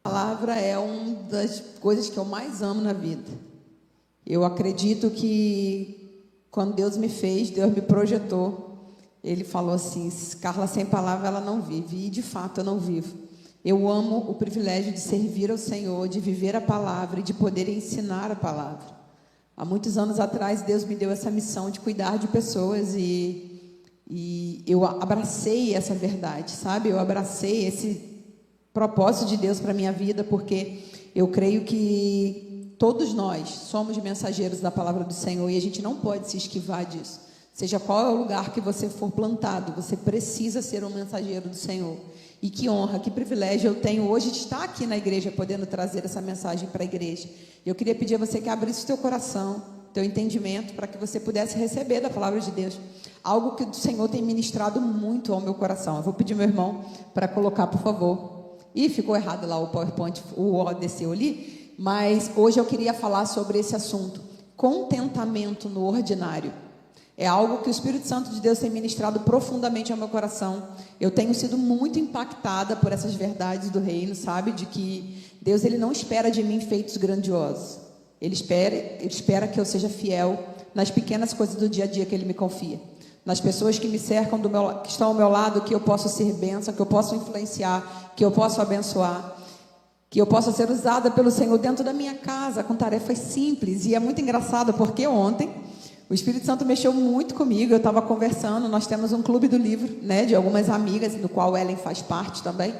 palavra é uma das coisas que eu mais amo na vida. Eu acredito que quando Deus me fez, Deus me projetou, Ele falou assim: Carla, sem palavra ela não vive. E de fato eu não vivo. Eu amo o privilégio de servir ao Senhor, de viver a palavra e de poder ensinar a palavra. Há muitos anos atrás Deus me deu essa missão de cuidar de pessoas e eu abracei essa verdade, sabe? Eu abracei esse propósito de Deus para a minha vida, porque eu creio que todos nós somos mensageiros da palavra do Senhor e a gente não pode se esquivar disso. Seja qual é o lugar que você for plantado, você precisa ser um mensageiro do Senhor. E que honra, que privilégio eu tenho hoje de estar aqui na igreja, podendo trazer essa mensagem para a igreja. Eu queria pedir a você que abrisse o teu coração, teu entendimento, para que você pudesse receber da palavra de Deus. Algo que o Senhor tem ministrado muito ao meu coração. Eu vou pedir meu irmão para colocar, por favor. Ih, ficou errado lá o PowerPoint, o O desceu ali. Mas hoje eu queria falar sobre esse assunto. Contentamento no ordinário. É algo que o Espírito Santo de Deus tem ministrado profundamente ao meu coração. Eu tenho sido muito impactada por essas verdades do reino, sabe? De que Deus, Ele não espera de mim feitos grandiosos. Ele espera que eu seja fiel nas pequenas coisas do dia a dia que Ele me confia. Nas pessoas que me cercam, que estão ao meu lado, que eu posso ser bênção, que eu posso influenciar, que eu posso abençoar, que eu possa ser usada pelo Senhor dentro da minha casa, com tarefas simples. E é muito engraçado, porque ontem o Espírito Santo mexeu muito comigo. Eu estava conversando, nós temos um clube do livro, né, de algumas amigas, do qual Ellen faz parte também.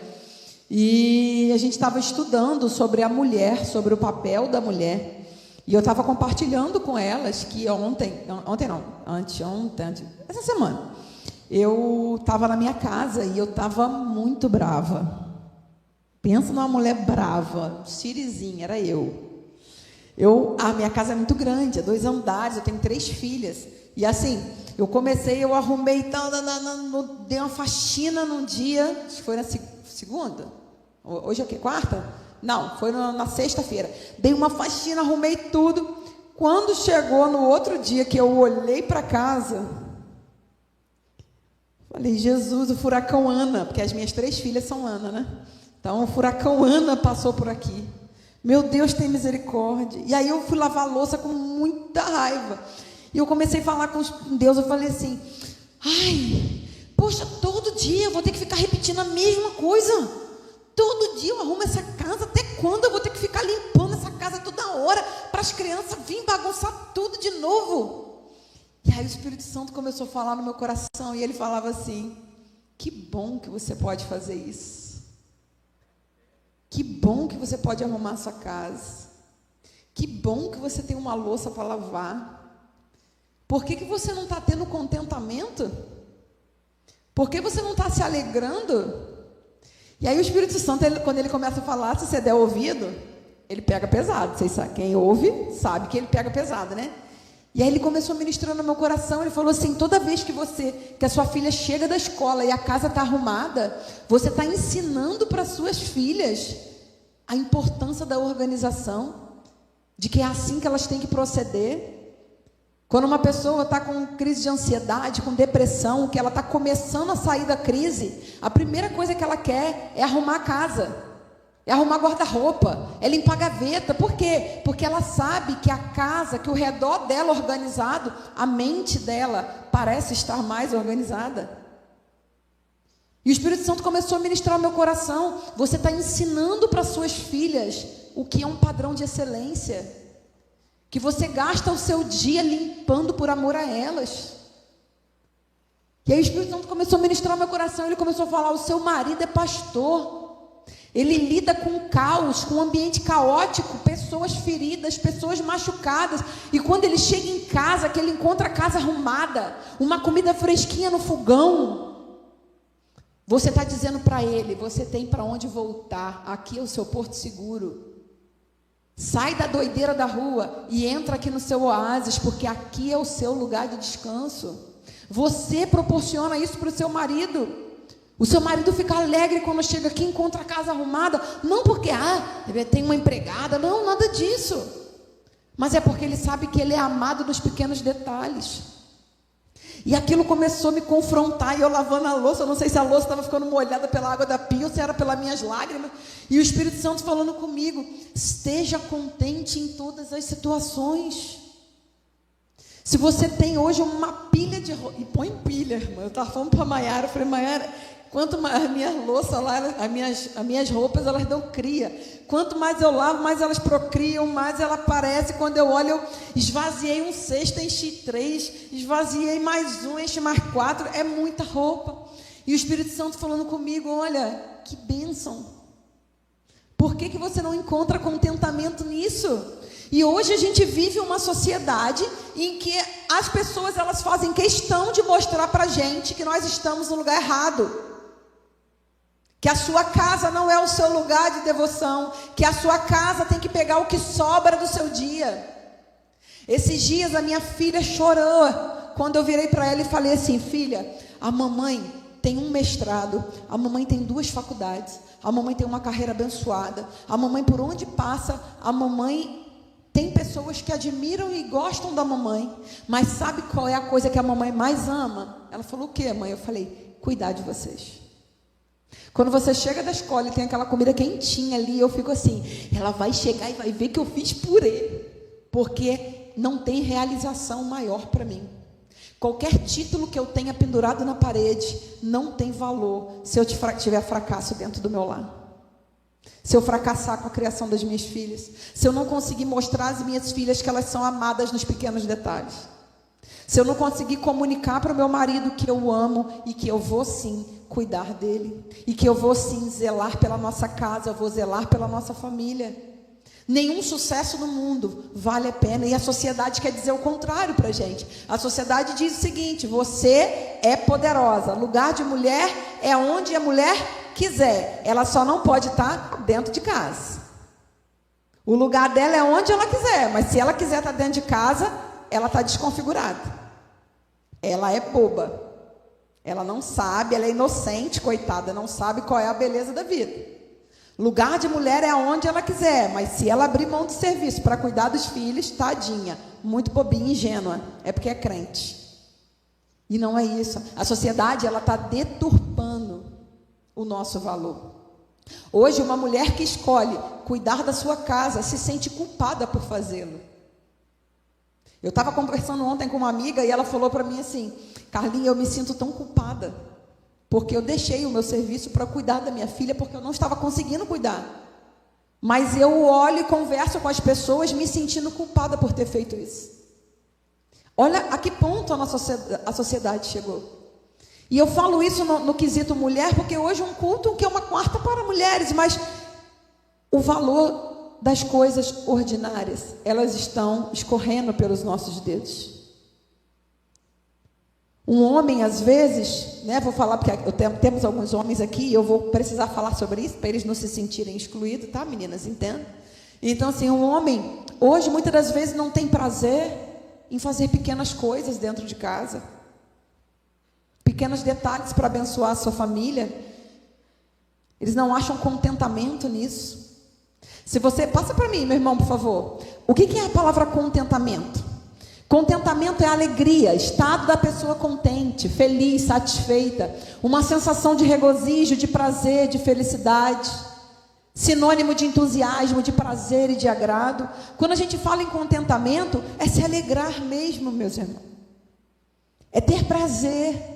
E a gente estava estudando sobre a mulher, sobre o papel da mulher. E eu estava compartilhando com elas que essa semana, eu estava na minha casa e eu estava muito brava. Pensa numa mulher brava, sirizinha, era eu. A minha casa é muito grande, é 2 andares, eu tenho 3 filhas. E assim, eu arrumei, dei uma faxina num dia, acho que foi na segunda, hoje é o quê? Quarta? Não, foi na sexta-feira. Dei uma faxina, arrumei tudo. Quando chegou no outro dia que eu olhei para casa, falei: Jesus, o furacão Ana, porque as minhas 3 filhas são Ana, né? Então o furacão Ana passou por aqui. Meu Deus, tem misericórdia. E aí eu fui lavar a louça com muita raiva. E eu comecei a falar com Deus. Eu falei assim: ai, poxa, todo dia eu vou ter que ficar repetindo a mesma coisa. Todo dia eu arrumo essa casa. Até quando eu vou ter que ficar limpando essa casa toda hora para as crianças virem bagunçar tudo de novo? E aí o Espírito Santo começou a falar no meu coração. E ele falava assim: que bom que você pode fazer isso. Que bom que você pode arrumar a sua casa. Que bom que você tem uma louça para lavar. Por que você não está tendo contentamento? Por que você não está se alegrando? E aí o Espírito Santo, quando ele começa a falar, se você der ouvido, ele pega pesado. Vocês sabem, quem ouve sabe que ele pega pesado, né? E aí ele começou a ministrar no meu coração. Ele falou assim: toda vez que a sua filha chega da escola e a casa está arrumada, você está ensinando para suas filhas a importância da organização, de que é assim que elas têm que proceder. Quando uma pessoa está com crise de ansiedade, com depressão, que ela está começando a sair da crise, a primeira coisa que ela quer é arrumar a casa, é arrumar guarda-roupa, é limpar a gaveta. Por quê? Porque ela sabe que a casa, que o redor dela organizado, a mente dela parece estar mais organizada. E o Espírito Santo começou a ministrar o meu coração. Você está ensinando para suas filhas o que é um padrão de excelência, que você gasta o seu dia limpando por amor a elas. E aí o Espírito Santo começou a ministrar o meu coração. Ele começou a falar: o seu marido é pastor. Ele lida com caos, com um ambiente caótico, pessoas feridas, pessoas machucadas. E quando ele chega em casa, que ele encontra a casa arrumada, uma comida fresquinha no fogão, você está dizendo para ele: você tem para onde voltar, aqui é o seu porto seguro. Sai da doideira da rua e entra aqui no seu oásis, porque aqui é o seu lugar de descanso. Você proporciona isso para o seu marido. O seu marido fica alegre quando chega aqui e encontra a casa arrumada. Não porque tem uma empregada, não, nada disso. Mas é porque ele sabe que ele é amado nos pequenos detalhes. E aquilo começou a me confrontar, e eu lavando a louça, eu não sei se a louça estava ficando molhada pela água da pia, ou se era pelas minhas lágrimas, e o Espírito Santo falando comigo: esteja contente em todas as situações. Se você tem hoje uma pilha de roupa, e põe pilha, irmã. Eu estava falando para a Maiara, eu falei: Maiara, quanto mais a minha louça lá, as minhas roupas, elas dão cria. Quanto mais eu lavo, mais elas procriam, mais ela aparece. Quando eu olho, eu esvaziei um cesto, enchi 3, esvaziei mais um, enchi mais 4, é muita roupa. E o Espírito Santo falando comigo: olha, que bênção. Por que você não encontra contentamento nisso? E hoje a gente vive uma sociedade em que as pessoas, elas fazem questão de mostrar para a gente que nós estamos no lugar errado. Que a sua casa não é o seu lugar de devoção, que a sua casa tem que pegar o que sobra do seu dia. Esses dias a minha filha chorou, quando eu virei para ela e falei assim: filha, a mamãe tem um mestrado, a mamãe tem 2 faculdades, a mamãe tem uma carreira abençoada, a mamãe, por onde passa, a mamãe tem pessoas que admiram e gostam da mamãe, mas sabe qual é a coisa que a mamãe mais ama? Ela falou: o quê, mãe? Eu falei: cuidar de vocês. Quando você chega da escola e tem aquela comida quentinha ali, eu fico assim: ela vai chegar e vai ver que eu fiz purê, porque não tem realização maior para mim. Qualquer título que eu tenha pendurado na parede não tem valor se eu tiver fracasso dentro do meu lar. Se eu fracassar com a criação das minhas filhas, se eu não conseguir mostrar às minhas filhas que elas são amadas nos pequenos detalhes, se eu não conseguir comunicar para o meu marido que eu amo e que eu vou sim cuidar dele, e que eu vou sim zelar pela nossa casa, eu vou zelar pela nossa família, nenhum sucesso no mundo vale a pena. E a sociedade quer dizer o contrário para a gente. A sociedade diz o seguinte: você é poderosa, lugar de mulher é onde a mulher quiser, ela só não pode estar dentro de casa. O lugar dela é onde ela quiser, mas se ela quiser estar dentro de casa, ela está desconfigurada, ela é boba, ela não sabe, ela é inocente, coitada, não sabe qual é a beleza da vida. Lugar de mulher é onde ela quiser, mas se ela abrir mão de serviço para cuidar dos filhos, tadinha, muito bobinha, ingênua, é porque é crente. E não é isso. A sociedade, ela está deturpando o nosso valor. Hoje, uma mulher que escolhe cuidar da sua casa se sente culpada por fazê-lo. Eu estava conversando ontem com uma amiga e ela falou para mim assim: Carlinha, eu me sinto tão culpada, porque eu deixei o meu serviço para cuidar da minha filha, porque eu não estava conseguindo cuidar. Mas eu olho e converso com as pessoas me sentindo culpada por ter feito isso. Olha a que ponto a sociedade chegou. E eu falo isso no quesito mulher, porque hoje é um culto que é uma quarta para mulheres, mas o valor das coisas ordinárias, elas estão escorrendo pelos nossos dedos. Um homem, às vezes, vou falar porque temos alguns homens aqui, e eu vou precisar falar sobre isso, para eles não se sentirem excluídos, tá, meninas? Entendem? Então, assim, um homem, hoje, muitas das vezes, não tem prazer em fazer pequenas coisas dentro de casa, pequenos detalhes para abençoar a sua família. Eles não acham contentamento nisso. Se você, passa para mim, meu irmão, por favor. O que é a palavra contentamento? Contentamento é alegria, estado da pessoa contente, feliz, satisfeita, uma sensação de regozijo, de prazer, de felicidade, sinônimo de entusiasmo, de prazer e de agrado. Quando a gente fala em contentamento, é se alegrar mesmo, meus irmãos, é ter prazer.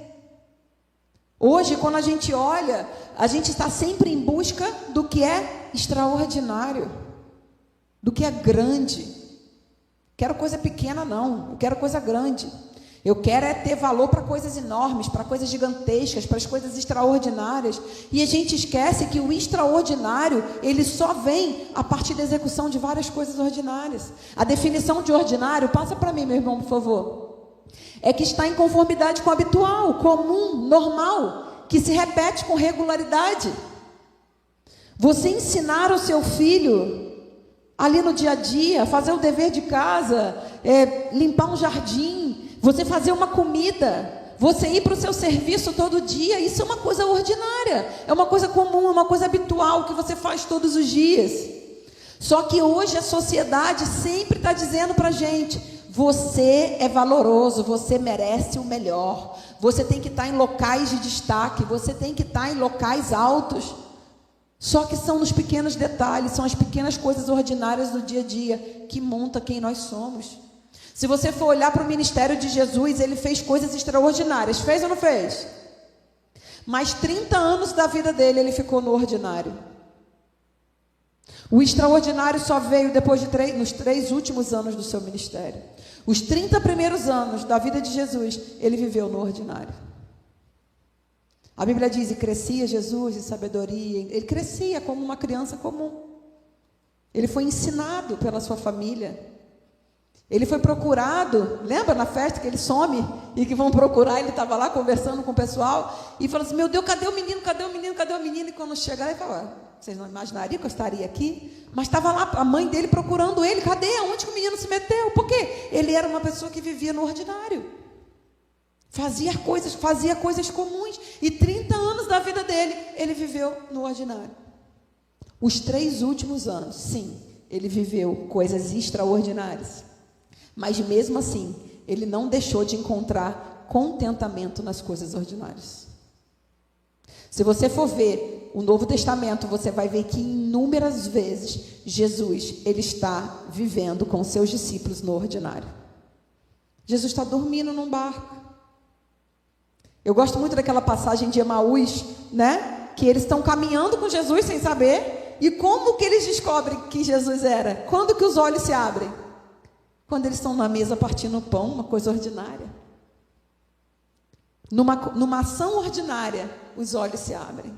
Hoje, quando a gente olha, a gente está sempre em busca do que é extraordinário, do que é grande. Quero coisa pequena não, eu quero coisa grande. Eu quero é ter valor para coisas enormes, para coisas gigantescas, para as coisas extraordinárias. E a gente esquece que o extraordinário, ele só vem a partir da execução de várias coisas ordinárias. A definição de ordinário, passa para mim, meu irmão, por favor, é que está em conformidade com o habitual, comum, normal, que se repete com regularidade. Você ensinar o seu filho ali no dia a dia, fazer o dever de casa, limpar um jardim, você fazer uma comida, você ir para o seu serviço todo dia, isso é uma coisa ordinária, é uma coisa comum, é uma coisa habitual que você faz todos os dias. Só que hoje a sociedade sempre está dizendo para a gente: você é valoroso, você merece o melhor. Você tem que estar em locais de destaque, você tem que estar em locais altos. Só que são nos pequenos detalhes, são as pequenas coisas ordinárias do dia a dia que monta quem nós somos. Se você for olhar para o ministério de Jesus, ele fez coisas extraordinárias. Fez ou não fez? Mas 30 anos da vida dele, ele ficou no ordinário. O extraordinário só veio depois nos 3 últimos anos do seu ministério. Os 30 primeiros anos da vida de Jesus, ele viveu no ordinário. A Bíblia diz, e crescia Jesus em sabedoria. Ele crescia como uma criança comum. Ele foi ensinado pela sua família. Ele foi procurado, lembra na festa que ele some e que vão procurar, ele estava lá conversando com o pessoal e falou assim, meu Deus, cadê o menino, cadê o menino, cadê o menino? E quando chegar, ele fala, vocês não imaginariam que eu estaria aqui? Mas estava lá a mãe dele procurando ele, cadê? Aonde que o menino se meteu? Por quê? Ele era uma pessoa que vivia no ordinário, fazia coisas comuns, e 30 anos da vida dele, ele viveu no ordinário. Os 3 últimos anos, sim, ele viveu coisas extraordinárias. Mas mesmo assim, ele não deixou de encontrar contentamento nas coisas ordinárias. Se você for ver o Novo Testamento, você vai ver que inúmeras vezes Jesus, ele está vivendo com seus discípulos no ordinário. Jesus está dormindo num barco. Eu gosto muito daquela passagem de Emaús, né? Que eles estão caminhando com Jesus sem saber. E como que eles descobrem que Jesus era? Quando que os olhos se abrem? Quando eles estão na mesa partindo pão, uma coisa ordinária. Numa ação ordinária, os olhos se abrem.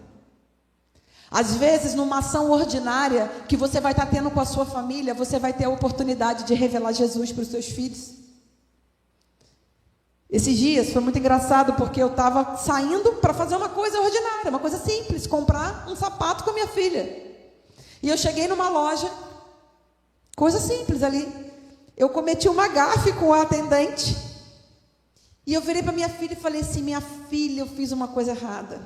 Às vezes, numa ação ordinária que você vai estar tendo com a sua família, você vai ter a oportunidade de revelar Jesus para os seus filhos. Esses dias foi muito engraçado, porque eu estava saindo para fazer uma coisa ordinária, uma coisa simples, comprar um sapato com a minha filha. E eu cheguei numa loja, coisa simples ali. Eu cometi uma gafe com a atendente. E eu virei para minha filha e falei assim, minha filha, eu fiz uma coisa errada.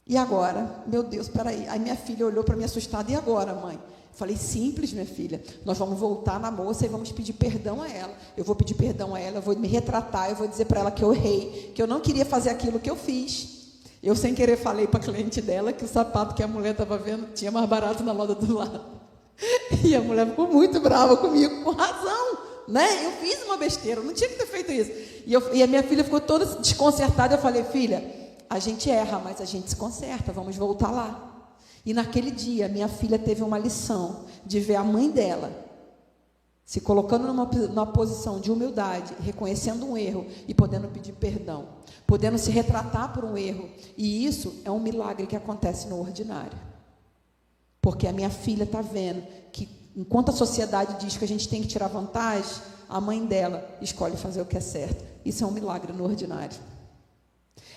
E agora? Meu Deus, peraí. Aí minha filha olhou para mim assustada, e agora, mãe? Eu falei, simples, minha filha. Nós vamos voltar na moça e vamos pedir perdão a ela. Eu vou pedir perdão a ela, eu vou me retratar, eu vou dizer para ela que eu errei, que eu não queria fazer aquilo que eu fiz. Eu, sem querer, falei para a cliente dela que o sapato que a mulher estava vendo tinha mais barato na loja do lado. E a mulher ficou muito brava comigo, com razão, né? Eu fiz uma besteira, eu não tinha que ter feito isso. E a minha filha ficou toda desconcertada. Eu falei, filha, a gente erra, mas a gente se conserta, vamos voltar lá. E naquele dia, minha filha teve uma lição de ver a mãe dela se colocando numa posição de humildade, reconhecendo um erro e podendo pedir perdão, podendo se retratar por um erro. E isso é um milagre que acontece no ordinário. Porque a minha filha está vendo que, enquanto a sociedade diz que a gente tem que tirar vantagem, a mãe dela escolhe fazer o que é certo. Isso é um milagre no ordinário.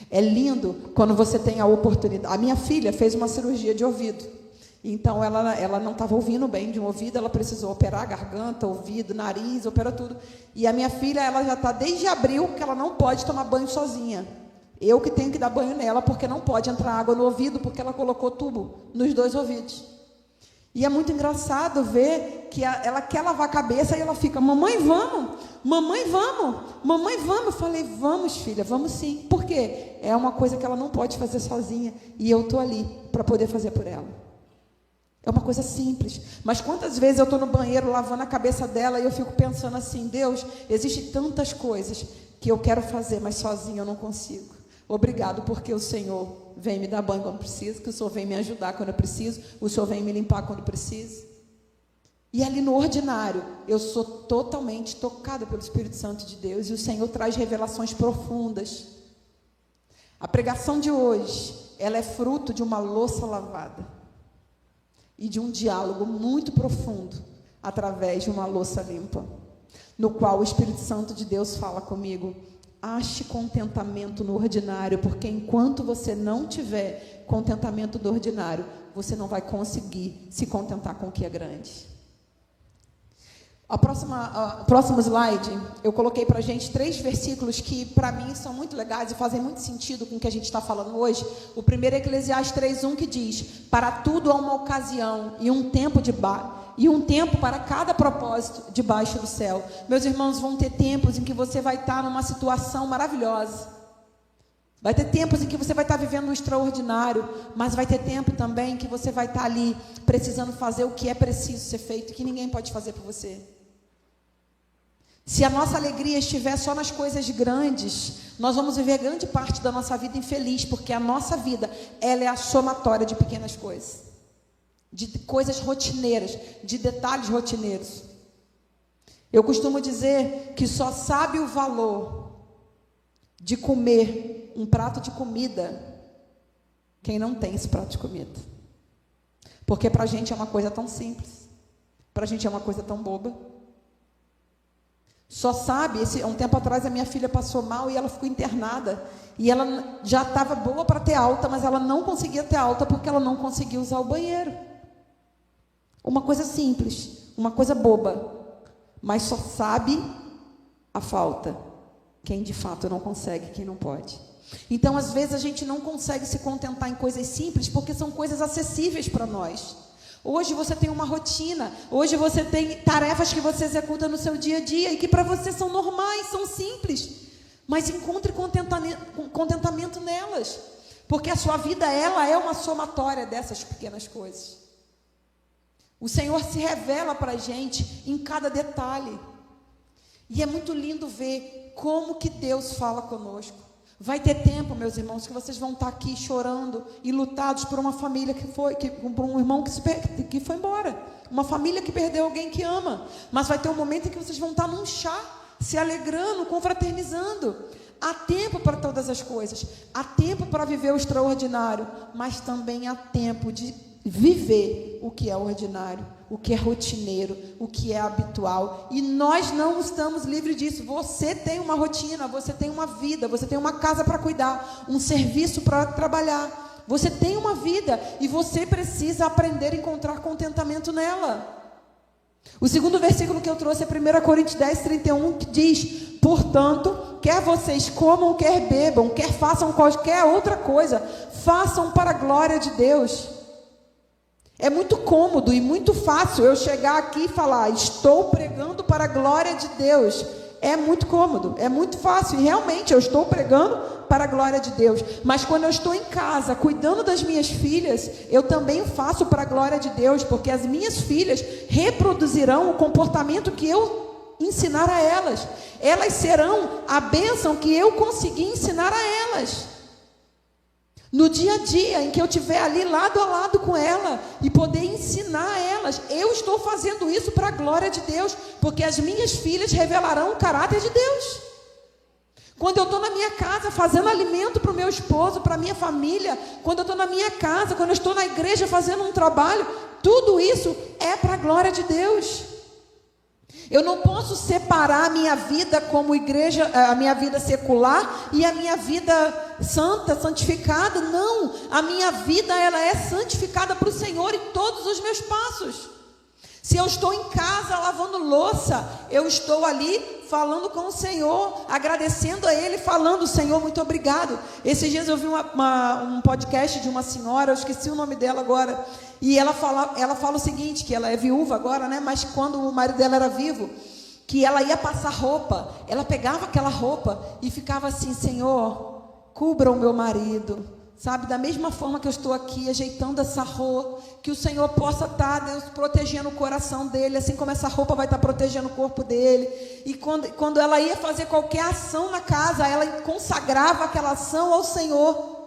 É lindo quando você tem a oportunidade. A minha filha fez uma cirurgia de ouvido. Então, ela não estava ouvindo bem de um ouvido, ela precisou operar a garganta, ouvido, nariz, operou tudo. E a minha filha, ela já está desde abril que ela não pode tomar banho sozinha. Eu que tenho que dar banho nela, porque não pode entrar água no ouvido, porque ela colocou tubo nos 2 ouvidos. E é muito engraçado ver que ela quer lavar a cabeça e ela fica, mamãe, vamos, mamãe, vamos, mamãe, vamos. Eu falei, vamos, filha, vamos sim. Por quê? É uma coisa que ela não pode fazer sozinha e eu estou ali para poder fazer por ela. É uma coisa simples. Mas quantas vezes eu estou no banheiro lavando a cabeça dela e eu fico pensando assim, Deus, existem tantas coisas que eu quero fazer, mas sozinha eu não consigo. Obrigado, porque o Senhor vem me dar banho quando preciso, que o Senhor vem me ajudar quando eu preciso, o Senhor vem me limpar quando preciso. E ali no ordinário, eu sou totalmente tocada pelo Espírito Santo de Deus, e o Senhor traz revelações profundas. A pregação de hoje, ela é fruto de uma louça lavada, e de um diálogo muito profundo, através de uma louça limpa, no qual o Espírito Santo de Deus fala comigo, ache contentamento no ordinário, porque enquanto você não tiver contentamento do ordinário, você não vai conseguir se contentar com o que é grande. O próximo slide, eu coloquei para a gente 3 versículos que, para mim, são muito legais e fazem muito sentido com o que a gente está falando hoje. O primeiro é Eclesiastes 3:1, que diz: para tudo há uma ocasião e um tempo para cada propósito debaixo do céu. Meus irmãos, vão ter tempos em que você vai estar numa situação maravilhosa. Vai ter tempos em que você vai estar vivendo um extraordinário, mas vai ter tempo também que você vai estar ali precisando fazer o que é preciso ser feito, que ninguém pode fazer por você. Se a nossa alegria estiver só nas coisas grandes, nós vamos viver grande parte da nossa vida infeliz, porque a nossa vida, ela é a somatória de pequenas coisas, de coisas rotineiras, de detalhes rotineiros. Eu costumo dizer que só sabe o valor de comer um prato de comida quem não tem esse prato de comida. Porque para a gente é uma coisa tão simples, para a gente é uma coisa tão boba. Só sabe, um tempo atrás a minha filha passou mal e ela ficou internada. E ela já estava boa para ter alta, mas ela não conseguia ter alta porque ela não conseguia usar o banheiro. Uma coisa simples, uma coisa boba, mas só sabe a falta quem de fato não consegue, quem não pode. Então, às vezes, a gente não consegue se contentar em coisas simples porque são coisas acessíveis para nós. Hoje você tem uma rotina, hoje você tem tarefas que você executa no seu dia a dia e que para você são normais, são simples, mas encontre contentamento nelas, porque a sua vida, ela é uma somatória dessas pequenas coisas. O Senhor se revela para a gente em cada detalhe, e é muito lindo ver como que Deus fala conosco. Vai ter tempo, meus irmãos, que vocês vão estar aqui chorando e lutados por uma família por um irmão que foi embora, uma família que perdeu alguém que ama, mas vai ter um momento em que vocês vão estar num chá, se alegrando, confraternizando. Há tempo para todas as coisas, há tempo para viver o extraordinário, mas também há tempo de viver o que é ordinário, o que é rotineiro, o que é habitual, e nós não estamos livres disso. Você tem uma rotina, você tem uma vida, você tem uma casa para cuidar, um serviço para trabalhar, você tem uma vida, e você precisa aprender a encontrar contentamento nela. O segundo versículo que eu trouxe é 1 Coríntios 10:31, que diz: portanto, quer vocês comam, quer bebam, quer façam qualquer outra coisa, façam para a glória de Deus. É muito cômodo e muito fácil eu chegar aqui e falar: estou pregando para a glória de Deus. É muito cômodo, é muito fácil, e realmente eu estou pregando para a glória de Deus. Mas quando eu estou em casa, cuidando das minhas filhas, eu também faço para a glória de Deus, porque as minhas filhas reproduzirão o comportamento que eu ensinar a elas. Elas serão a bênção que eu consegui ensinar a elas. No dia a dia, em que eu estiver ali lado a lado com ela e poder ensinar a elas, eu estou fazendo isso para a glória de Deus, porque as minhas filhas revelarão o caráter de Deus. Quando eu estou na minha casa fazendo alimento para o meu esposo, para a minha família, quando eu estou na minha casa, quando eu estou na igreja fazendo um trabalho, tudo isso é para a glória de Deus. Eu não posso separar a minha vida como igreja, a minha vida secular e a minha vida santa, santificada. Não, a minha vida, ela é santificada para o Senhor em todos os meus passos. Se eu estou em casa lavando louça, eu estou ali falando com o Senhor, agradecendo a Ele, falando: Senhor, muito obrigado. Esses dias eu vi um podcast de uma senhora, eu esqueci o nome dela agora, e ela fala o seguinte, que ela é viúva agora, né? Mas quando o marido dela era vivo, que ela ia passar roupa, ela pegava aquela roupa e ficava assim: Senhor, cubra o meu marido. Sabe, da mesma forma que eu estou aqui ajeitando essa roupa, que o Senhor possa estar, Deus, protegendo o coração dele, assim como essa roupa vai estar protegendo o corpo dele. E quando ela ia fazer qualquer ação na casa, ela consagrava aquela ação ao Senhor.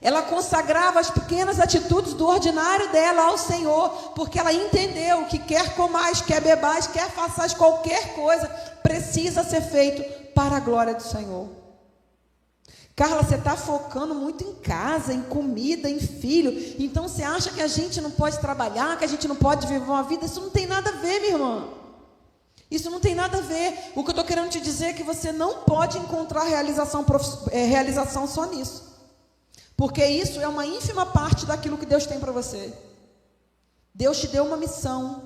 Ela consagrava as pequenas atitudes do ordinário dela ao Senhor, porque ela entendeu que quer comais, quer bebais, quer façais qualquer coisa, precisa ser feito para a glória do Senhor. Carla, você está focando muito em casa, em comida, em filho. Então você acha que a gente não pode trabalhar, que a gente não pode viver uma vida? Isso não tem nada a ver, minha irmã. Isso não tem nada a ver. O que eu estou querendo te dizer é que você não pode encontrar realização só nisso. Porque isso é uma ínfima parte daquilo que Deus tem para você. Deus te deu uma missão.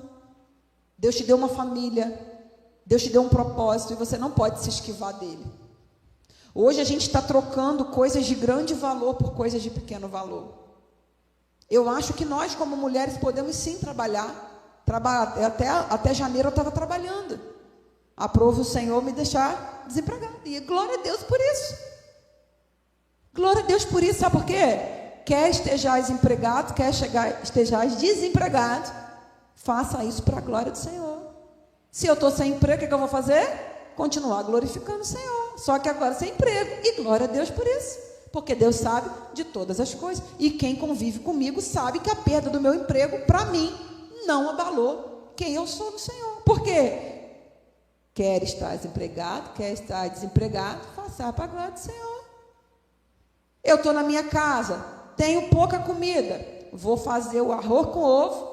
Deus te deu uma família. Deus te deu um propósito e você não pode se esquivar dele. Hoje a gente está trocando coisas de grande valor por coisas de pequeno valor. Eu acho que nós, como mulheres, podemos sim trabalhar. Até janeiro eu estava trabalhando. Aprove o Senhor me deixar desempregada. E glória a Deus por isso. Glória a Deus por isso. Sabe por quê? Quer estejais empregado, quer estejais desempregado, faça isso para a glória do Senhor. Se eu estou sem emprego, o que eu vou fazer? Continuar glorificando o Senhor. Só que agora sem emprego. E glória a Deus por isso. Porque Deus sabe de todas as coisas. E quem convive comigo sabe que a perda do meu emprego, para mim, não abalou quem eu sou no Senhor. Por quê? Quer estar desempregado, quer estar desempregado, faça para a glória do Senhor. Eu estou na minha casa, tenho pouca comida, vou fazer o arroz com ovo,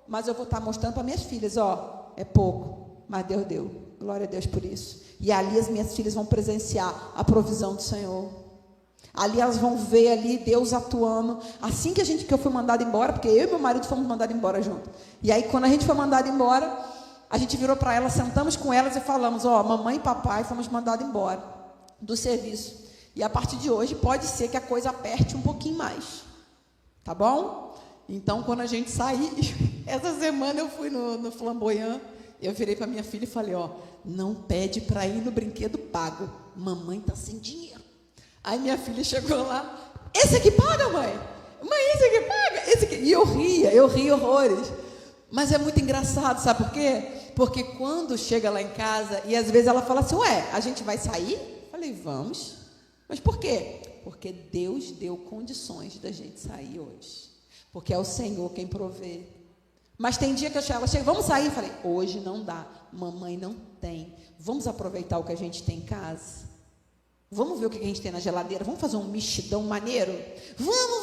mas eu vou estar mostrando para minhas filhas, ó, é pouco, mas Deus deu, glória a Deus por isso. E ali as minhas filhas vão presenciar a provisão do Senhor. Ali elas vão ver ali Deus atuando. Assim que eu fui mandada embora, porque eu e meu marido fomos mandados embora junto. E aí quando a gente foi mandado embora, a gente virou para elas, sentamos com elas e falamos, ó, mamãe e papai fomos mandados embora do serviço. E a partir de hoje pode ser que a coisa aperte um pouquinho mais. Tá bom? Então quando a gente sair, essa semana eu fui no Flamboyant, eu virei para minha filha e falei, ó, não pede para ir no brinquedo pago. Mamãe tá sem dinheiro. Aí minha filha chegou lá, esse aqui paga, mãe? Mãe, esse aqui paga? Esse aqui. E eu ria horrores. Mas é muito engraçado, sabe por quê? Porque quando chega lá em casa, e às vezes ela fala assim, ué, a gente vai sair? Eu falei, vamos. Mas por quê? Porque Deus deu condições da gente sair hoje. Porque é o Senhor quem provê. Mas tem dia que ela chega, vamos sair? Eu falei, hoje não dá, mamãe não tem. Vamos aproveitar o que a gente tem em casa? Vamos ver o que a gente tem na geladeira? Vamos fazer um mexidão maneiro? Vamos.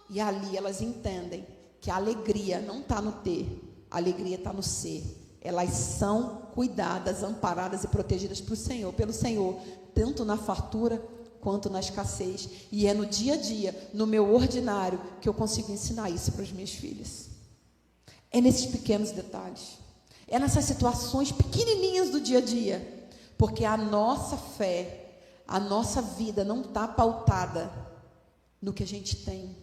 E ali elas entendem que a alegria não está no ter, a alegria está no ser. Elas são cuidadas, amparadas e protegidas pelo Senhor, tanto na fartura quanto na escassez. E é no dia a dia, no meu ordinário, que eu consigo ensinar isso para as minhas filhas. É nesses pequenos detalhes. É nessas situações pequenininhas do dia a dia. Porque a nossa fé, a nossa vida não está pautada no que a gente tem.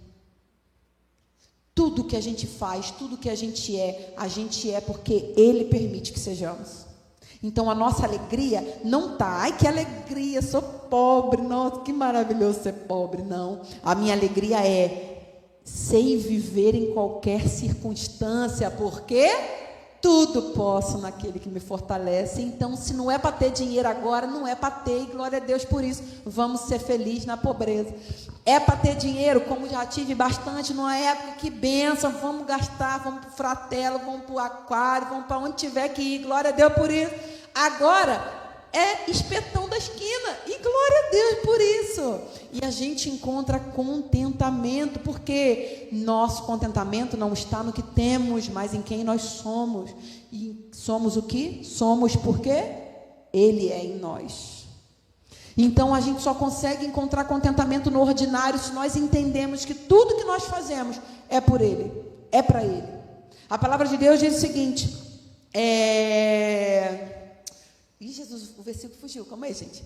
Tudo que a gente faz, tudo que a gente é porque Ele permite que sejamos. Então a nossa alegria não está, ai que alegria, sou pobre, nossa, que maravilhoso ser pobre. Não, a minha alegria sei viver em qualquer circunstância, porque tudo posso naquele que me fortalece. Então, se não é para ter dinheiro agora, não é para ter, e glória a Deus por isso. Vamos ser felizes na pobreza. É para ter dinheiro, como já tive bastante numa época, que bênção, vamos gastar, vamos para o Fratello, vamos para o Aquário, vamos para onde tiver que ir, glória a Deus por isso. Agora é espetão da esquina, e glória a Deus por isso. E a gente encontra contentamento, porque nosso contentamento não está no que temos, mas em quem nós somos. E somos o que? Somos porque Ele é em nós. Então a gente só consegue encontrar contentamento no ordinário se nós entendemos que tudo que nós fazemos é por Ele, é para Ele. A palavra de Deus diz o seguinte, Ih, Jesus, o versículo fugiu. Calma aí, gente.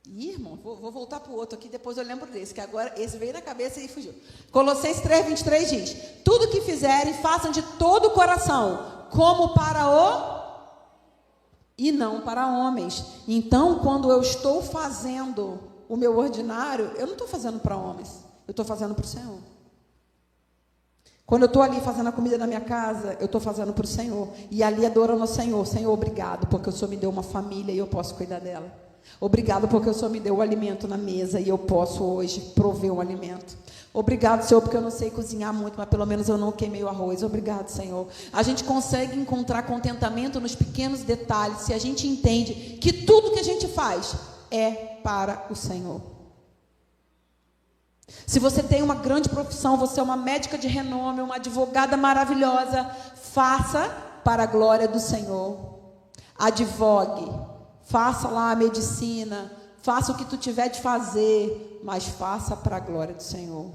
Ih, irmão, vou voltar para o outro aqui, depois eu lembro desse, que agora esse veio na cabeça e fugiu. Colossenses 3:23 diz, tudo que fizerem, façam de todo o coração, como para e não para homens. Então, quando eu estou fazendo o meu ordinário, eu não estou fazendo para homens, eu estou fazendo para o Senhor. Quando eu estou ali fazendo a comida na minha casa, eu estou fazendo para o Senhor. E ali adorando ao Senhor. Senhor, obrigado, porque o Senhor me deu uma família e eu posso cuidar dela. Obrigado, porque o Senhor me deu o alimento na mesa e eu posso hoje prover um alimento. Obrigado, Senhor, porque eu não sei cozinhar muito, mas pelo menos eu não queimei o arroz. Obrigado, Senhor. A gente consegue encontrar contentamento nos pequenos detalhes, se a gente entende que tudo que a gente faz é para o Senhor. Se você tem uma grande profissão, você é uma médica de renome, uma advogada maravilhosa, faça para a glória do Senhor. Advogue, faça lá a medicina, faça o que tu tiver de fazer, mas faça para a glória do Senhor.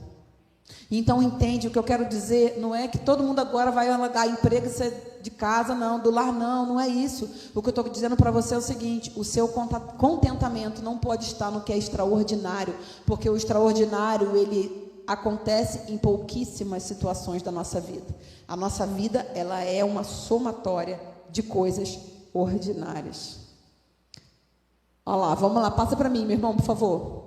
Então, entende, o que eu quero dizer não é que todo mundo agora vai alugar emprego de casa, não, do lar, não é isso. O que eu estou dizendo para você é o seguinte: o seu contentamento não pode estar no que é extraordinário, porque o extraordinário, ele acontece em pouquíssimas situações da nossa vida. A nossa vida, ela é uma somatória de coisas ordinárias. Olha lá, vamos lá, passa para mim, meu irmão, por favor.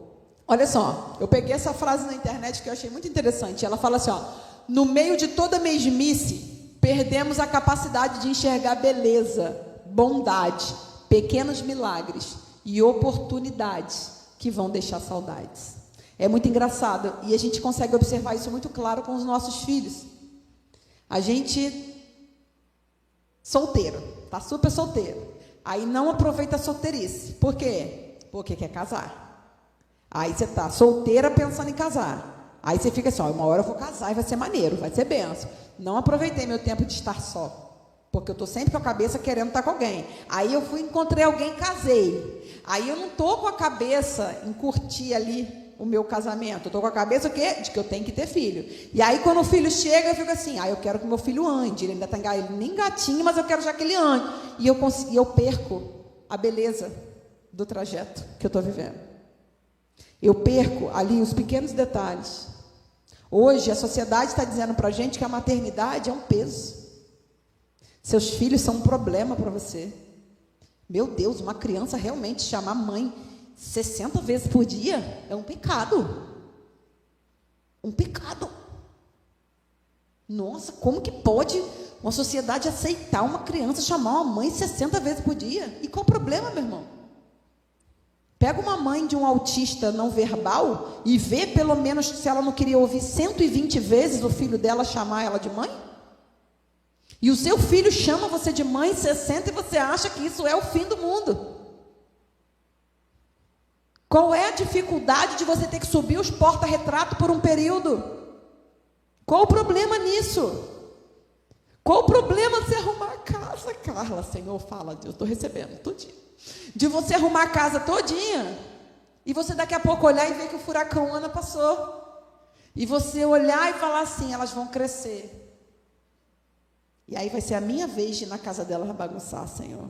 Olha só, eu peguei essa frase na internet que eu achei muito interessante. Ela fala assim, ó: no meio de toda mesmice, perdemos a capacidade de enxergar beleza, bondade, pequenos milagres e oportunidades que vão deixar saudades. É muito engraçado e a gente consegue observar isso muito claro com os nossos filhos. A gente solteiro, tá super solteiro, aí não aproveita a solteirice. Por quê? Porque quer casar. Aí você tá solteira pensando em casar. Aí você fica assim, ó, uma hora eu vou casar e vai ser maneiro, vai ser benção. Não aproveitei meu tempo de estar só, porque eu tô sempre com a cabeça querendo estar com alguém. Aí eu encontrei alguém, casei. Aí eu não tô com a cabeça em curtir ali o meu casamento. Eu tô com a cabeça o quê? De que eu tenho que ter filho. E aí quando o filho chega, eu fico assim, eu quero que meu filho ande. Ele ainda tá nem gatinho, mas eu quero já que ele ande. E eu perco a beleza do trajeto que eu tô vivendo. Eu perco ali os pequenos detalhes. Hoje a sociedade está dizendo para a gente que a maternidade é um peso. Seus filhos são um problema para você. Meu Deus, uma criança realmente chamar mãe 60 vezes por dia é um pecado. Um pecado. Nossa, como que pode uma sociedade aceitar uma criança chamar uma mãe 60 vezes por dia? E qual o problema, meu irmão? Pega uma mãe de um autista não verbal e vê pelo menos se ela não queria ouvir 120 vezes o filho dela chamar ela de mãe. E o seu filho chama você de mãe 60 e você acha que isso é o fim do mundo. Qual é a dificuldade de você ter que subir os porta-retrato por um período? Qual o problema nisso? Qual o problema de você arrumar a casa, Carla? Senhor, fala, Deus, estou recebendo tudinho. De você arrumar a casa todinha e você daqui a pouco olhar e ver que o furacão Ana passou. E você olhar e falar assim, elas vão crescer. E aí vai ser a minha vez de ir na casa delas bagunçar, Senhor.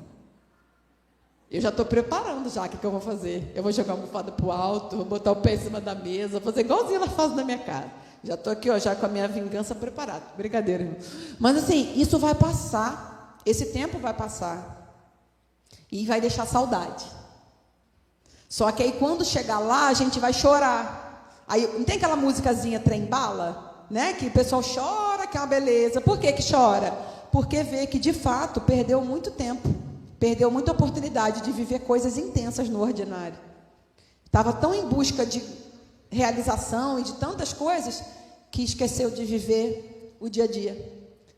Eu já estou preparando já o que eu vou fazer. Eu vou jogar uma almofada para o alto, vou botar o pé em cima da mesa, vou fazer igualzinho ela faz na minha casa. Já estou aqui, ó, já com a minha vingança preparada. Brincadeira, irmão. Mas assim, isso vai passar. Esse tempo vai passar. E vai deixar saudade. Só que aí quando chegar lá, a gente vai chorar. Aí, não tem aquela musicazinha Trem Bala? Né? Que o pessoal chora, que é uma beleza. Por que chora? Porque vê que de fato perdeu muito tempo. Perdeu muita oportunidade de viver coisas intensas no ordinário. Estava tão em busca de realização e de tantas coisas que esqueceu de viver o dia a dia.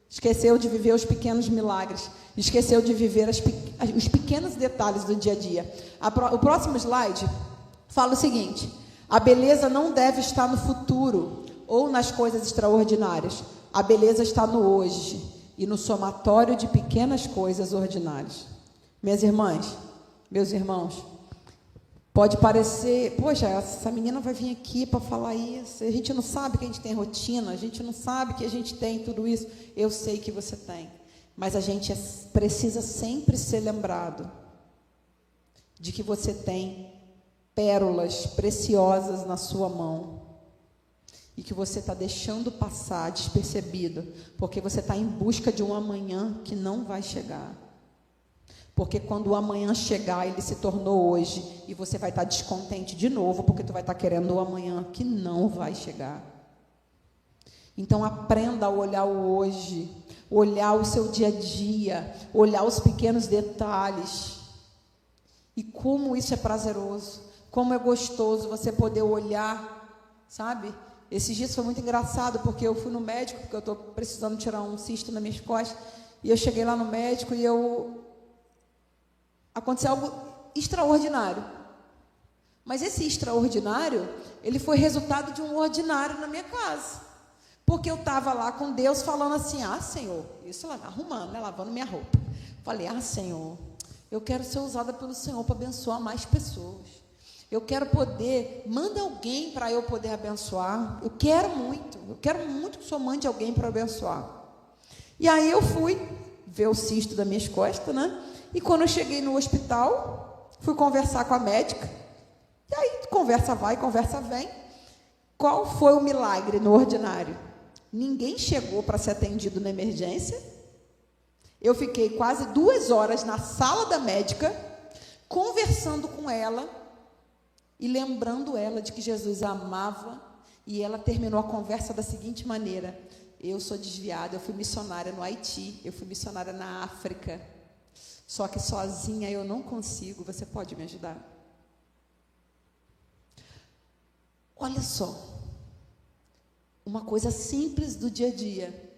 Esqueceu de viver os pequenos milagres. Esqueceu de viver os pequenos detalhes do dia a dia. O próximo slide fala o seguinte: a beleza não deve estar no futuro ou nas coisas extraordinárias. A beleza está no hoje e no somatório de pequenas coisas ordinárias. Minhas irmãs, meus irmãos, pode parecer, poxa, essa menina vai vir aqui para falar isso, a gente não sabe que a gente tem rotina, a gente não sabe que a gente tem tudo isso. Eu sei que você tem, mas a gente precisa sempre ser lembrado de que você tem pérolas preciosas na sua mão e que você está deixando passar despercebido, porque você está em busca de um amanhã que não vai chegar. Porque quando o amanhã chegar, ele se tornou hoje, e você vai estar descontente de novo, porque tu vai estar querendo o amanhã que não vai chegar. Então aprenda a olhar o hoje, olhar o seu dia a dia, olhar os pequenos detalhes. E como isso é prazeroso, como é gostoso você poder olhar, sabe? Esses dias foi muito engraçado, porque eu fui no médico, porque eu estou precisando tirar um cisto nas minhas costas, e eu cheguei lá no médico e aconteceu algo extraordinário. Mas esse extraordinário, ele foi resultado de um ordinário na minha casa. Porque eu estava lá com Deus falando assim, Senhor, isso lá, arrumando, né, lavando minha roupa. Falei, Senhor, eu quero ser usada pelo Senhor para abençoar mais pessoas. Eu quero poder, manda alguém para eu poder abençoar. Eu quero muito que o Senhor mande alguém para abençoar. E aí eu fui ver o cisto das minhas costas, né? E quando eu cheguei no hospital, fui conversar com a médica. E aí, conversa vai, conversa vem. Qual foi o milagre no ordinário? Ninguém chegou para ser atendido na emergência. Eu fiquei quase 2 horas na sala da médica, conversando com ela e lembrando ela de que Jesus a amava. E ela terminou a conversa da seguinte maneira: eu sou desviada, eu fui missionária no Haiti, eu fui missionária na África, só que sozinha eu não consigo, você pode me ajudar? Olha só, uma coisa simples do dia a dia,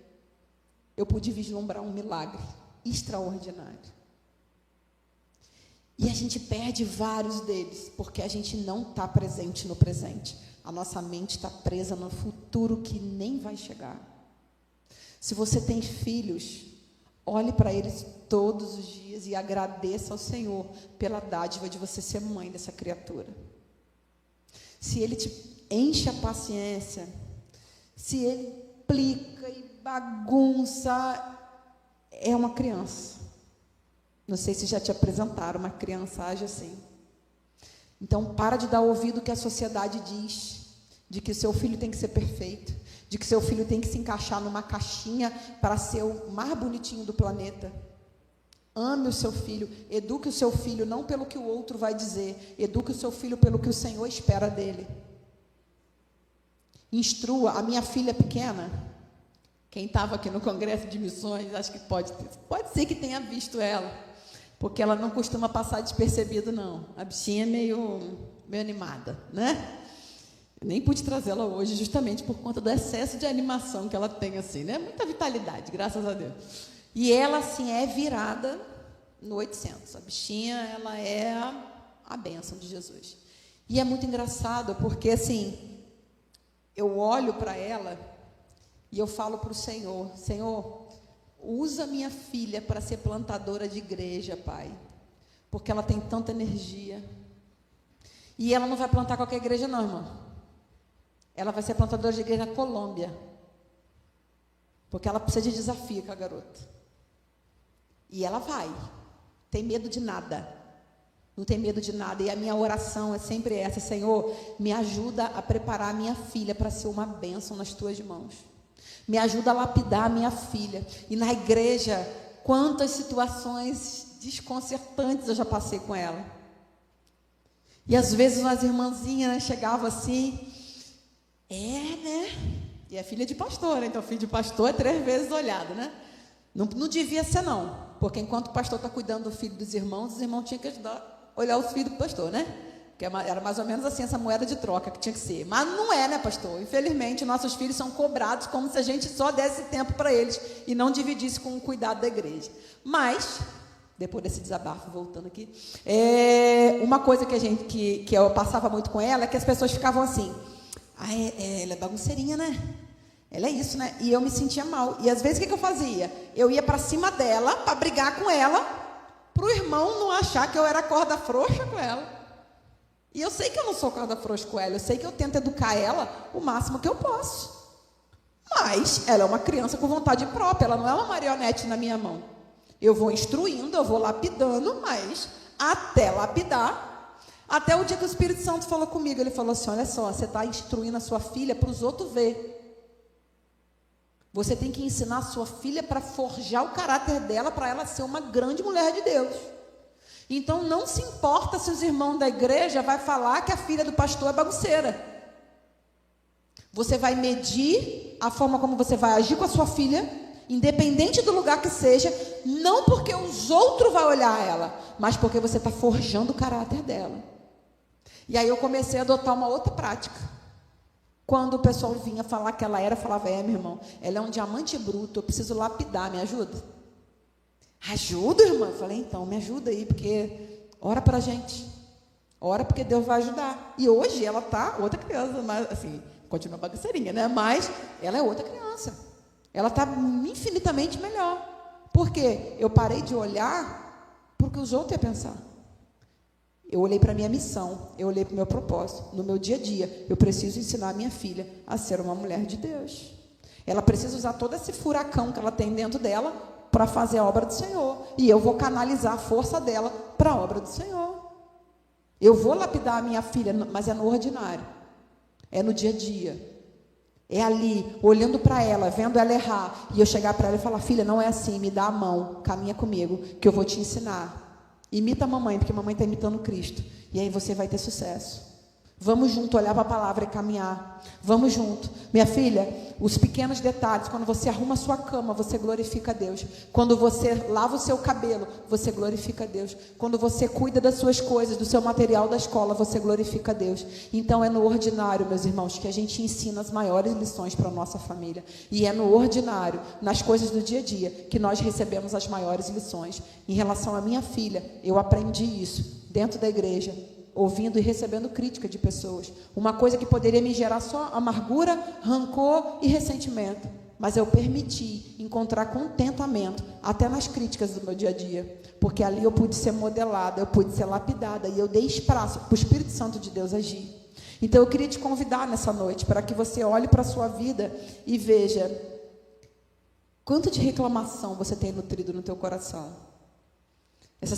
eu pude vislumbrar um milagre extraordinário. E a gente perde vários deles, porque a gente não está presente no presente. A nossa mente está presa no futuro que nem vai chegar. Se você tem filhos, olhe para eles todos os dias e agradeça ao Senhor pela dádiva de você ser mãe dessa criatura. Se ele te enche a paciência, se ele implica e bagunça, é uma criança. Não sei se já te apresentaram, uma criança age assim. Então, para de dar ouvido ao que a sociedade diz, de que o seu filho tem que ser perfeito, de que seu filho tem que se encaixar numa caixinha para ser o mais bonitinho do planeta. Ame o seu filho, eduque o seu filho não pelo que o outro vai dizer, eduque o seu filho pelo que o Senhor espera dele. Instrua. A minha filha pequena, quem estava aqui no Congresso de Missões, acho que pode ser que tenha visto ela, porque ela não costuma passar despercebido, não. A bichinha é meio animada, né? Eu nem pude trazê-la hoje, justamente por conta do excesso de animação que ela tem, assim, né? Muita vitalidade, graças a Deus. E ela, assim, é virada no 800. A bichinha, ela é a bênção de Jesus. E é muito engraçado, porque, assim, eu olho para ela e eu falo para o Senhor: Senhor, usa minha filha para ser plantadora de igreja, Pai, porque ela tem tanta energia. E ela não vai plantar qualquer igreja, não, irmão. Ela vai ser plantadora de igreja na Colômbia, porque ela precisa de desafio com a garota. E ela vai, tem medo de nada, não tem medo de nada. E a minha oração é sempre essa: Senhor, me ajuda a preparar a minha filha para ser uma bênção nas tuas mãos. Me ajuda a lapidar a minha filha. E na igreja, quantas situações desconcertantes eu já passei com ela. E às vezes umas irmãzinhas, né, chegavam assim, né? E é filha de pastor, né? Então filho de pastor é 3 vezes olhado, né? Não devia ser, não, porque enquanto o pastor está cuidando do filho dos irmãos, os irmãos tinham que olhar os filhos do pastor, né? Porque era mais ou menos assim, essa moeda de troca que tinha que ser. Mas não é, né, pastor? Infelizmente, nossos filhos são cobrados como se a gente só desse tempo para eles e não dividisse com o cuidado da igreja. Mas, depois desse desabafo, voltando aqui, uma coisa que eu passava muito com ela é que as pessoas ficavam assim: ela é bagunceirinha, né? Ela é isso, né? E eu me sentia mal. E às vezes o que eu fazia? Eu ia para cima dela para brigar com ela, para o irmão não achar que eu era corda frouxa com ela. E eu sei que eu não sou corda frouxa com ela, eu sei que eu tento educar ela o máximo que eu posso. Mas ela é uma criança com vontade própria, ela não é uma marionete na minha mão. Eu vou instruindo, eu vou lapidando, mas até lapidar, até o dia que o Espírito Santo falou comigo, ele falou assim: olha só, você está instruindo a sua filha para os outros ver. Você tem que ensinar a sua filha para forjar o caráter dela, para ela ser uma grande mulher de Deus. Então, não se importa se os irmãos da igreja vão falar que a filha do pastor é bagunceira. Você vai medir a forma como você vai agir com a sua filha, independente do lugar que seja, não porque os outros vão olhar ela, mas porque você está forjando o caráter dela. E aí eu comecei a adotar uma outra prática. Quando o pessoal vinha falar que ela era, eu falava: meu irmão, ela é um diamante bruto, eu preciso lapidar, me ajuda? Ajuda, irmã? Eu falei: então, me ajuda aí, porque ora pra gente, ora porque Deus vai ajudar. E hoje ela tá outra criança, mas assim, continua bagunceirinha, né? Mas ela é outra criança, ela tá infinitamente melhor, porque eu parei de olhar porque os outros iam pensar. Eu olhei para a minha missão, eu olhei para o meu propósito. No meu dia a dia, eu preciso ensinar a minha filha a ser uma mulher de Deus. Ela precisa usar todo esse furacão que ela tem dentro dela para fazer a obra do Senhor. E eu vou canalizar a força dela para a obra do Senhor. Eu vou lapidar a minha filha, mas é no ordinário. É no dia a dia. É ali, olhando para ela, vendo ela errar. E eu chegar para ela e falar: filha, não é assim, me dá a mão, caminha comigo, que eu vou te ensinar. Imita a mamãe, porque a mamãe está imitando Cristo. E aí você vai ter sucesso. Vamos junto olhar para a palavra e caminhar. Vamos junto. Minha filha, os pequenos detalhes, quando você arruma a sua cama, você glorifica a Deus. Quando você lava o seu cabelo, você glorifica a Deus. Quando você cuida das suas coisas, do seu material da escola, você glorifica a Deus. Então é no ordinário, meus irmãos, que a gente ensina as maiores lições para a nossa família. E é no ordinário, nas coisas do dia a dia, que nós recebemos as maiores lições. Em relação à minha filha, eu aprendi isso dentro da igreja, ouvindo e recebendo crítica de pessoas. Uma coisa que poderia me gerar só amargura, rancor e ressentimento. Mas eu permiti encontrar contentamento até nas críticas do meu dia a dia. Porque ali eu pude ser modelada, eu pude ser lapidada. E eu dei espaço para o Espírito Santo de Deus agir. Então eu queria te convidar nessa noite para que você olhe para a sua vida e veja quanto de reclamação você tem nutrido no teu coração. Essa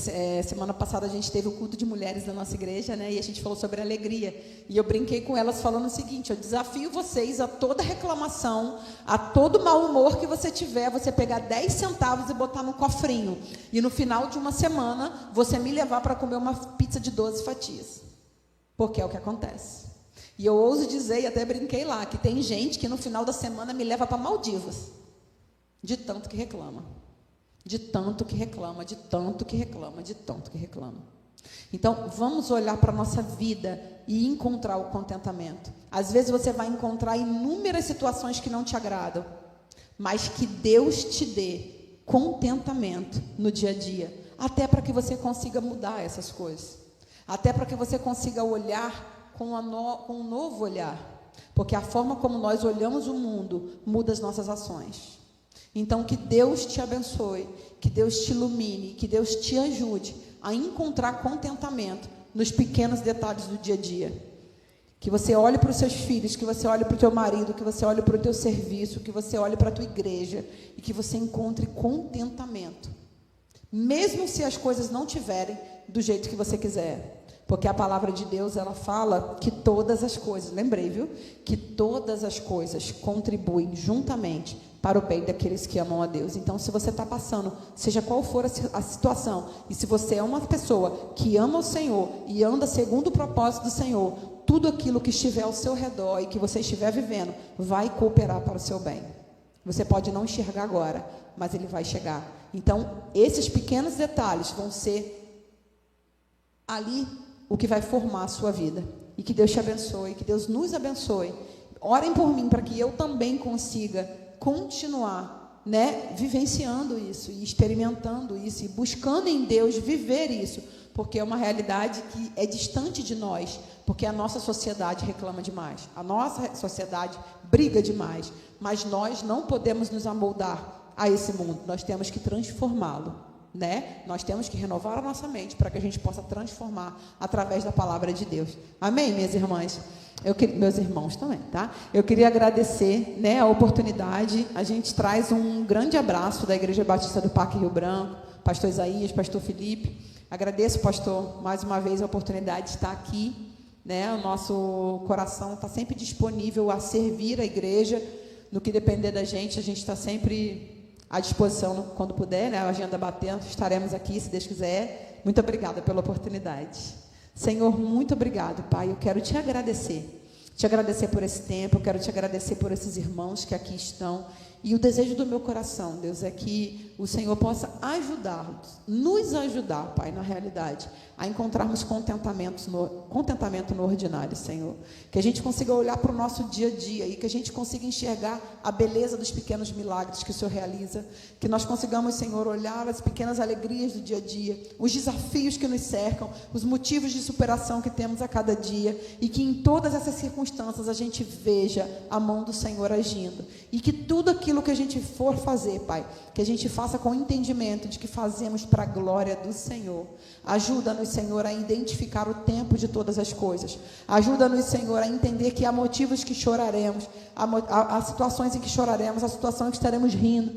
semana passada a gente teve o culto de mulheres da nossa igreja, né? E a gente falou sobre alegria. E eu brinquei com elas falando o seguinte: eu desafio vocês a toda reclamação, a todo mau humor que você tiver, você pegar 10 centavos e botar no cofrinho. E no final de uma semana, você me levar para comer uma pizza de 12 fatias. Porque é o que acontece. E eu ouso dizer, e até brinquei lá, que tem gente que no final da semana me leva para Maldivas. De tanto que reclama. De tanto que reclama, de tanto que reclama, de tanto que reclama. Então, vamos olhar para a nossa vida e encontrar o contentamento. Às vezes você vai encontrar inúmeras situações que não te agradam, mas que Deus te dê contentamento no dia a dia, até para que você consiga mudar essas coisas, até para que você consiga olhar com um novo olhar, porque a forma como nós olhamos o mundo muda as nossas ações. Então, que Deus te abençoe, que Deus te ilumine, que Deus te ajude a encontrar contentamento nos pequenos detalhes do dia a dia. Que você olhe para os seus filhos, que você olhe para o teu marido, que você olhe para o teu serviço, que você olhe para a tua igreja e que você encontre contentamento. Mesmo se as coisas não tiverem do jeito que você quiser. Porque a palavra de Deus, ela fala que todas as coisas, lembrei, viu? Que todas as coisas contribuem juntamente para o bem daqueles que amam a Deus. Então, se você está passando, seja qual for a situação, e se você é uma pessoa que ama o Senhor e anda segundo o propósito do Senhor, tudo aquilo que estiver ao seu redor e que você estiver vivendo, vai cooperar para o seu bem. Você pode não enxergar agora, mas ele vai chegar. Então, esses pequenos detalhes vão ser ali o que vai formar a sua vida. E que Deus te abençoe, que Deus nos abençoe. Orem por mim para que eu também consiga continuar, né, vivenciando isso e experimentando isso e buscando em Deus viver isso, porque é uma realidade que é distante de nós, porque a nossa sociedade reclama demais, a nossa sociedade briga demais, mas nós não podemos nos amoldar a esse mundo, nós temos que transformá-lo, né? Nós temos que renovar a nossa mente para que a gente possa transformar através da palavra de Deus. Amém, minhas irmãs? Meus irmãos também, tá? Eu queria agradecer, né, a oportunidade. A gente traz um grande abraço da Igreja Batista do Parque Rio Branco, pastor Isaías, pastor Felipe. Agradeço, pastor, mais uma vez a oportunidade de estar aqui, né? O nosso coração está sempre disponível a servir a igreja. No que depender da gente, a gente está sempre à disposição quando puder, né? A agenda batendo, estaremos aqui, se Deus quiser. Muito obrigada pela oportunidade. Senhor, muito obrigado, Pai. Eu quero te agradecer por esse tempo, eu quero te agradecer por esses irmãos que aqui estão. E o desejo do meu coração, Deus, é que o Senhor possa ajudar-nos, nos ajudar, Pai, na realidade, a encontrarmos contentamento no ordinário, Senhor. Que a gente consiga olhar para o nosso dia a dia e que a gente consiga enxergar a beleza dos pequenos milagres que o Senhor realiza. Que nós consigamos, Senhor, olhar as pequenas alegrias do dia a dia, os desafios que nos cercam, os motivos de superação que temos a cada dia. E que em todas essas circunstâncias a gente veja a mão do Senhor agindo. E que tudo aquilo aquilo que a gente for fazer, Pai, que a gente faça com entendimento de que fazemos para a glória do Senhor. Ajuda-nos, Senhor, a identificar o tempo de todas as coisas. Ajuda-nos, Senhor, a entender que há motivos que choraremos, há situações em que choraremos, há situações em que estaremos rindo.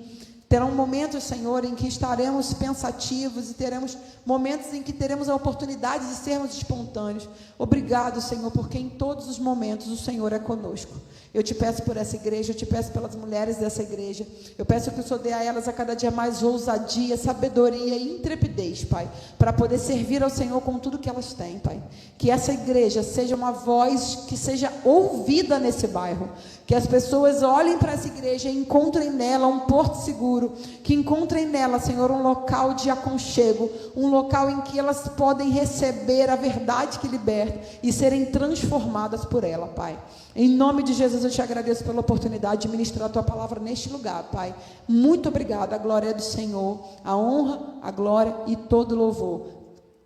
Terão momentos, Senhor, em que estaremos pensativos e teremos momentos em que teremos a oportunidade de sermos espontâneos. Obrigado, Senhor, porque em todos os momentos o Senhor é conosco. Eu te peço por essa igreja, eu te peço pelas mulheres dessa igreja. Eu peço que o Senhor dê a elas a cada dia mais ousadia, sabedoria e intrepidez, Pai, para poder servir ao Senhor com tudo que elas têm, Pai. Que essa igreja seja uma voz que seja ouvida nesse bairro. Que as pessoas olhem para essa igreja e encontrem nela um porto seguro, que encontrem nela, Senhor, um local de aconchego, um local em que elas podem receber a verdade que liberta e serem transformadas por ela, Pai. Em nome de Jesus, eu te agradeço pela oportunidade de ministrar a tua palavra neste lugar, Pai. Muito obrigada, a glória é do Senhor, a honra, a glória e todo louvor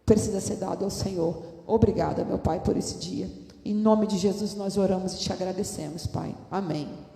precisa ser dado ao Senhor. Obrigada, meu Pai, por esse dia. Em nome de Jesus nós oramos e te agradecemos, Pai. Amém.